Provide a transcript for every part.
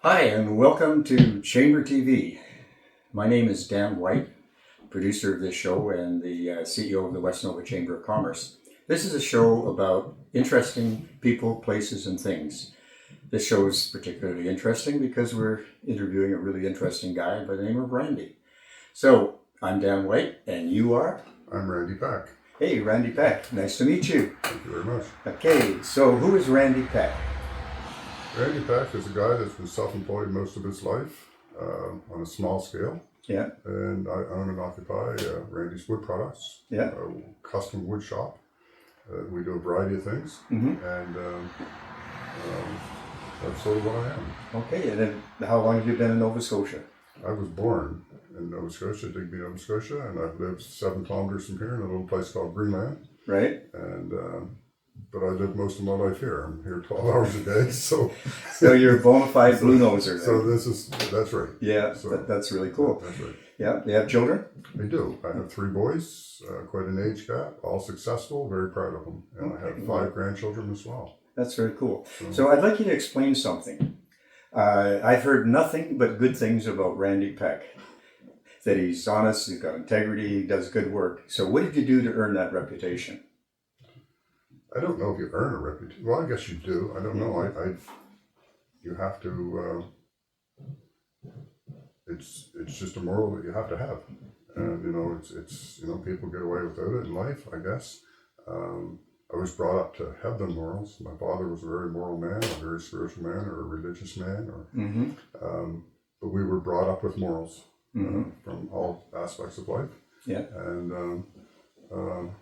Hi, and welcome to Chamber TV. My name is Dan White, producer of this show and the CEO of the West Nova Chamber of Commerce. This is a show about interesting people, places, and things. This show is particularly interesting because we're interviewing a really interesting guy by the name of Randy. So, I'm Dan White, and you are? I'm Randy Peck. Hey, Randy Peck. Nice to meet you. Thank you very much. Okay, so who is Randy Peck? Randy Peck is a guy that's been self-employed most of his life on a small scale. Yeah. And I own and occupy Randy's Wood Products, Yeah. a custom wood shop. We do a variety of things, Mm-hmm. and that's sort of what I am. Okay, and then how long have you been in Nova Scotia? I was born in Nova Scotia, Digby, Nova Scotia, and I've lived 7 kilometers from here in a little place called Greenland. Right. And but I live most of my life here. I'm here 12 hours a day, so. So you're a bona fide blue noser. So that's right. Yeah, So that's really cool. That's right. Yeah, you have children? I do. I have 3 boys, quite an age gap, all successful, very proud of them. And I have 5 grandchildren as well. That's very cool. So I'd like you to explain something. I've heard nothing but good things about Randy Peck. That he's honest, he's got integrity, he does good work. So what did you do to earn that reputation? I don't know if you earn a reputation. Well, I guess you do. I don't know. You have to. It's just a moral that you have to have, and it's people get away without it in life. I guess. I was brought up to have the morals. My father was a very moral man, a very spiritual man, or a religious man, but we were brought up with morals from all aspects of life. Yeah. And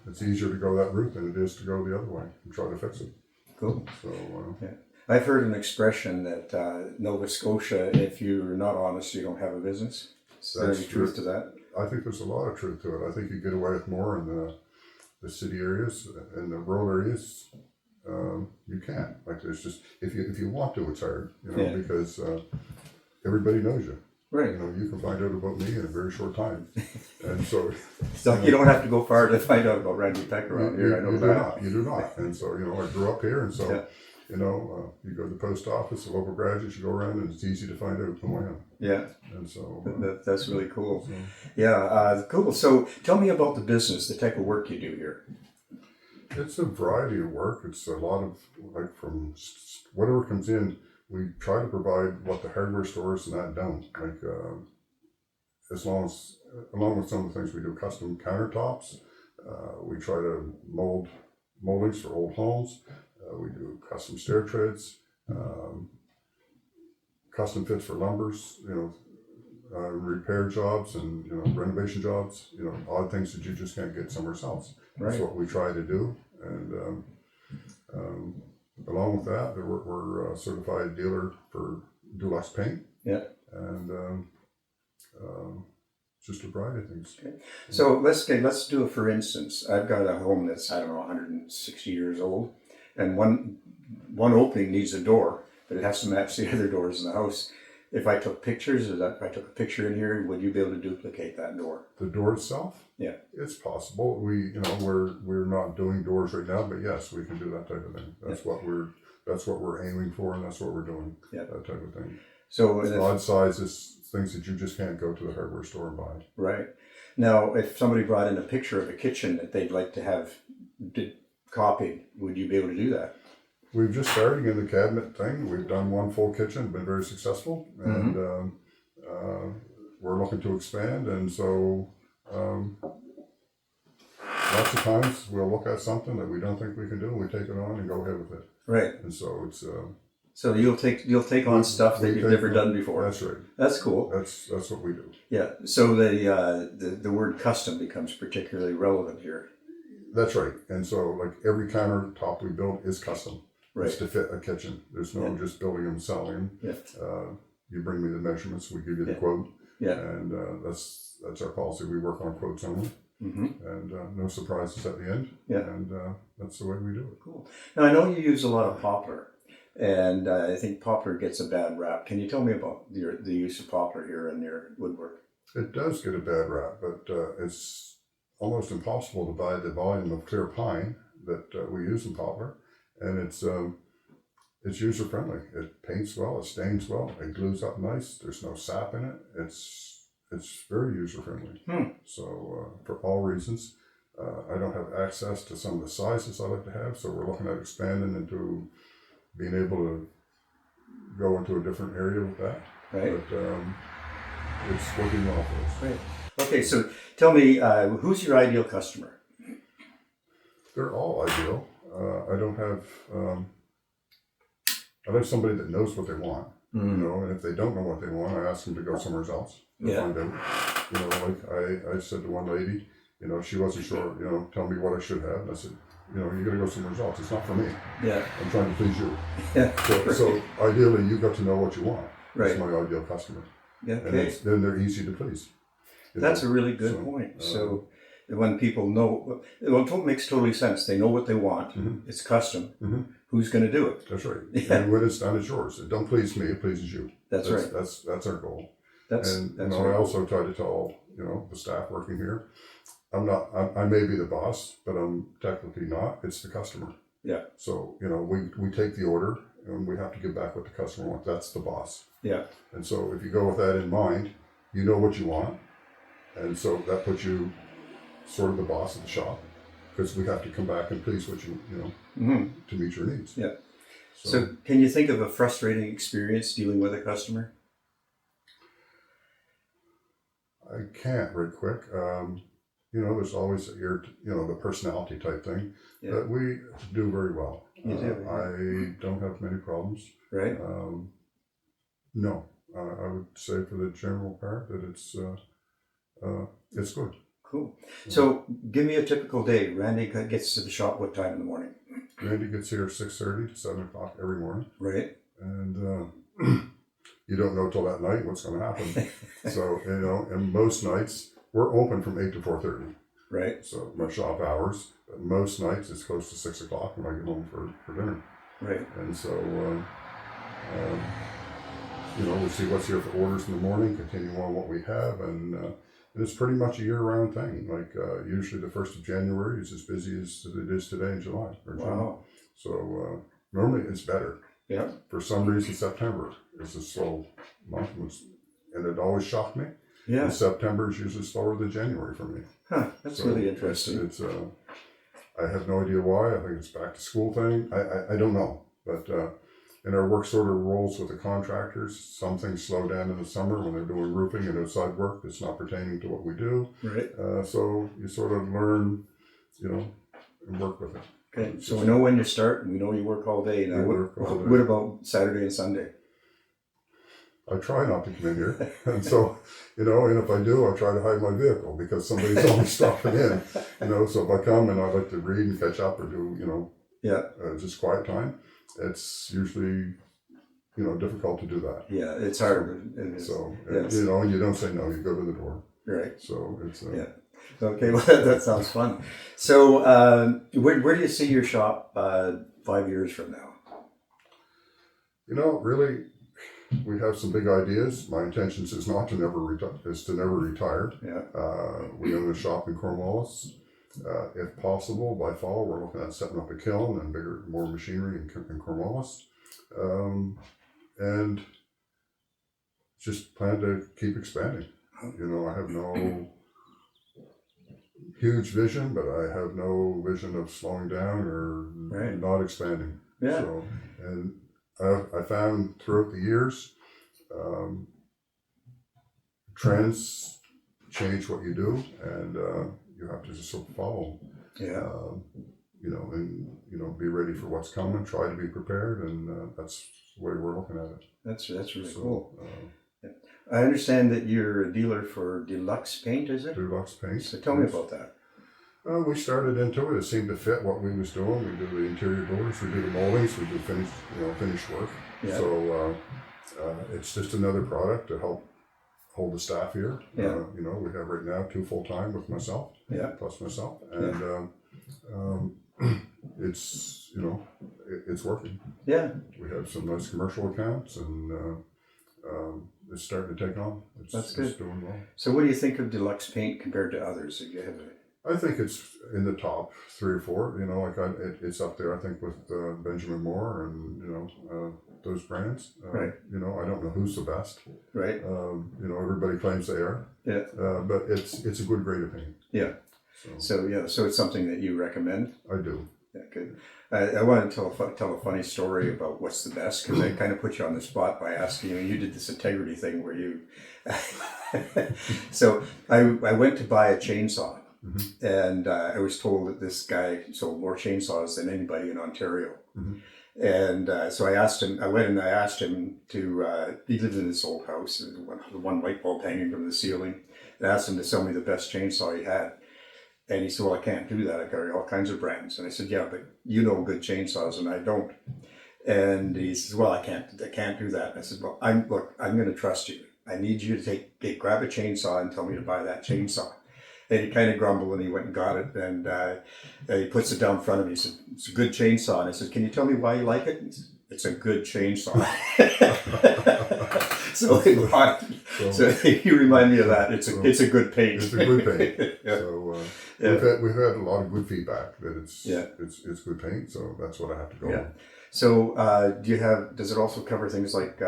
it's easier to go that route than it is to go the other way and try to fix it. Cool. So yeah. I've heard an expression that Nova Scotia, if you're not honest, you don't have a business. Is there any truth to that? I think there's a lot of truth to it. I think you get away with more in the city areas. In the rural areas, you can't. Like there's just if you want to, it's hard. Because everybody knows you. Right. You can find out about me in a very short time, and so. So you don't have to go far to find out about Randy Peck around here. I know that. You do not. And so I grew up here, and so you go to the post office, the local graduates, you go around, and it's easy to find out who I am. Yeah. And so that's really cool. Cool. So tell me about the business, the type of work you do here. It's a variety of work. It's a lot of from whatever comes in. We try to provide what the hardware stores and that don't. Along with some of the things we do, custom countertops. We try to moldings for old homes. We do custom stair treads, custom fits for lumbers. Repair jobs and renovation jobs. Odd things that you just can't get somewhere else. Right. That's what we try to do, and. Along with that, we're a certified dealer for Dulux paint. Yeah. And just a variety of things. Okay. So let's do it. For instance, I've got a home that's 160 years old, and one opening needs a door, but it has to match the other doors in the house. If I took pictures, if I took a picture in here, would you be able to duplicate that door? The door itself? Yeah. It's possible. We're not doing doors right now, but yes, we can do that type of thing. That's what we're aiming for, and that's what we're doing. Yeah. That type of thing. So odd sizes, things that you just can't go to the hardware store and buy. Right. Now, if somebody brought in a picture of a kitchen that they'd like to have copied, would you be able to do that? We've just started in the cabinet thing. We've done one full kitchen, been very successful, and we're looking to expand. And so, lots of times we'll look at something that we don't think we can do, and we take it on and go ahead with it. Right. And so it's. So you'll take on stuff that you've never done before. That's right. That's cool. That's what we do. Yeah. So the word custom becomes particularly relevant here. That's right. And so every countertop we build is custom. Right. It's to fit a kitchen. There's no just building them, selling them. Yeah. You bring me the measurements, we give you the quote. Yeah. And that's our policy. We work on quotes only. And no surprises at the end. Yeah. And that's the way we do it. Cool. Now I know you use a lot of poplar, and I think poplar gets a bad rap. Can you tell me about the use of poplar here in your woodwork? It does get a bad rap, but it's almost impossible to buy the volume of clear pine that we use in poplar. And it's it's user friendly. It paints well, it stains well, it glues up nice. There's no sap in it. It's very user friendly. So for all reasons, I don't have access to some of the sizes I like to have. So we're looking at expanding into being able to go into a different area with that. Right. But it's working well for us. Right. Okay, so tell me, who's your ideal customer? They're all ideal. I don't have. I like somebody that knows what they want, you know. And if they don't know what they want, I ask them to go somewhere else and find out. You know, like I said to one lady, you know, she wasn't sure. You know, tell me what I should have. And I said, you know, you got to go somewhere else. It's not for me. Yeah. I'm trying to please you. Yeah. So ideally, you got to know what you want. Right. That's my ideal customer. Yeah. And Okay. then they're easy to please. That's a really good point. So when people know, well, it makes totally sense. They know what they want. It's custom. Who's going to do it? That's right. Yeah. And when it's done, it's yours. It don't please me, it pleases you. That's right. That's our goal. That's you know, I also try to tell, you know, the staff working here, I may be the boss, but I'm technically not. It's the customer. Yeah. So, you know, we take the order and we have to give back what the customer wants. That's the boss. Yeah. And so if you go with that in mind, you know what you want. And so that puts you sort of the boss of the shop, because we have to come back and please what you know, to meet your needs. Yeah. So can you think of a frustrating experience dealing with a customer? I can't right quick. You know, there's always the personality type thing, but we do very well. You do. I don't have many problems. Right. No, I would say for the general part that it's good. Cool. So give me a typical day. Randy gets to the shop what time in the morning? Randy gets here 6:30 to 7 o'clock every morning. Right. And you don't know till that night what's going to happen. So, you know, and most nights we're open from 8 to 4:30. Right. So my shop hours, but most nights it's close to 6 o'clock when I get home for dinner. Right. And so, you know, we see what's here for orders in the morning, continue on what we have, and it's pretty much a year-round thing. Like usually the 1st of January is as busy as it is today in July or June. Wow. So normally it's better. Yeah. For some reason, September is a slow month, and it always shocked me. Yeah. And September is usually slower than January for me. Huh. That's really interesting. It's I have no idea why. I think it's back to school thing. I don't know, but. And our work sort of rolls with the contractors. Some things slow down in the summer when they're doing roofing and outside work that's not pertaining to what we do. Right. So you sort of learn, you know, and work with it. Okay. So we know when you start and we know you work all day. Now, what about Saturday and Sunday? I try not to come in here. And so, you know, and if I do, I try to hide my vehicle because somebody's always stopping in. You know, so if I come and I like to read and catch up or do, you know, just quiet time, it's usually, you know, difficult to do that. Yeah, it's hard. So, yes. you know, you don't say no, you go to the door. Right. So it's... Okay, well, that sounds fun. So where do you see your shop 5 years from now? You know, really, we have some big ideas. My intentions is not to never retire. Yeah. We own a shop in Cornwallis. If possible, by fall, we're looking at setting up a kiln and more machinery in Cornwallis. And just plan to keep expanding. You know, I have no huge vision, but I have no vision of slowing down or not expanding. Yeah. So, and I found throughout the years, trends change what you do, and you have to just sort of follow. Yeah. You know, and you know, be ready for what's coming. Try to be prepared, and that's the way we're looking at it. That's really cool. I understand that you're a dealer for deluxe paint, is it? Deluxe paint. So tell me about that. We started into it. It seemed to fit what we was doing. We do the interior doors, we do the moldings, we do finished work. Yeah. So it's just another product to help hold the staff here. Yeah. You know, we have right now 2 full-time with myself. Yeah. Plus myself, and it's, you know, it's working. Yeah. We have some nice commercial accounts, and it's starting to take on. That's good. It's doing well. So what do you think of deluxe paint compared to others that you have? I think it's in the top 3 or 4. You know, like it's up there. I think with Benjamin Moore and those brands. Right. You know, I don't know who's the best. Right. You know, everybody claims they are. Yeah. But it's a good grade of paint. Yeah. So So it's something that you recommend. I do. Yeah, good. I want to tell a funny story about what's the best, because I kind of put you on the spot by asking you. You did this integrity thing where you. So I went to buy a chainsaw, and I was told that this guy sold more chainsaws than anybody in Ontario. And so I asked him. I went and I asked him to. He lived in this old house, and one light bulb hanging from the ceiling. And I asked him to sell me the best chainsaw he had. And he said, well, I can't do that. I carry all kinds of brands. And I said, yeah, but you know good chainsaws and I don't. And he says, well, I can't do that. And I said, well, I'm going to trust you. I need you to grab a chainsaw and tell me to buy that chainsaw. And he kind of grumbled and he went and got it. And he puts it down in front of me. He said, it's a good chainsaw. And I said, can you tell me why you like it? And he said, it's a good chainsaw. So you remind me of that. It's a good paint. It's a good paint. Yeah. So Yeah. we've had a lot of good feedback that it's good paint. So that's what I have to go on. So does it also cover things like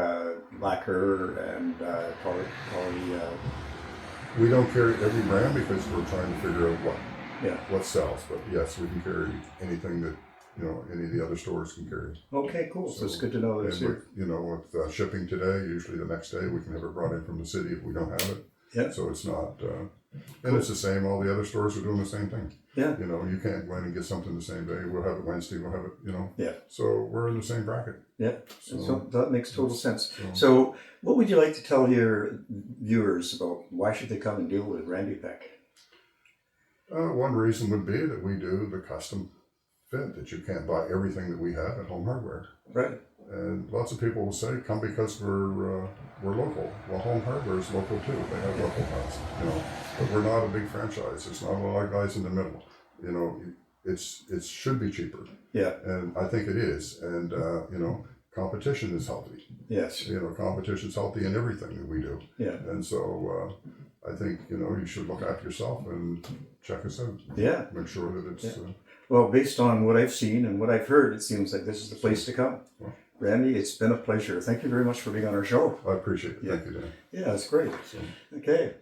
lacquer and poly? We don't carry every brand because we're trying to figure out what sells. But yes, we can carry anything that any of the other stores can carry. Okay, cool. So it's good to know that's here. With shipping today, usually the next day we can have it brought in from the city if we don't have it. Yeah. So it's not, and it's the same. All the other stores are doing the same thing. Yeah. You can't go in and get something the same day. We'll have it Wednesday. We'll have it. Yeah. So we're in the same bracket. Yeah. So that makes total sense. So, so what would you like to tell your viewers about why should they come and deal with Randy Peck? One reason would be that we do the custom fit, that you can't buy everything that we have at Home Hardware. Right. And lots of people will say, come because we're local. Well, Home Hardware is local too. They have local guys, but we're not a big franchise. There's not a lot of guys in the middle. It should be cheaper. Yeah. And I think it is. And, competition is healthy. Yes. Competition is healthy in everything that we do. Yeah. And so I think, you should look after yourself and check us out. Yeah. Make sure that it's... Yeah. Well, based on what I've seen and what I've heard, it seems like this is the place to come. Well, Randy, it's been a pleasure. Thank you very much for being on our show. I appreciate it. Yeah. Thank you, Dan. Yeah, that's great. So, Okay.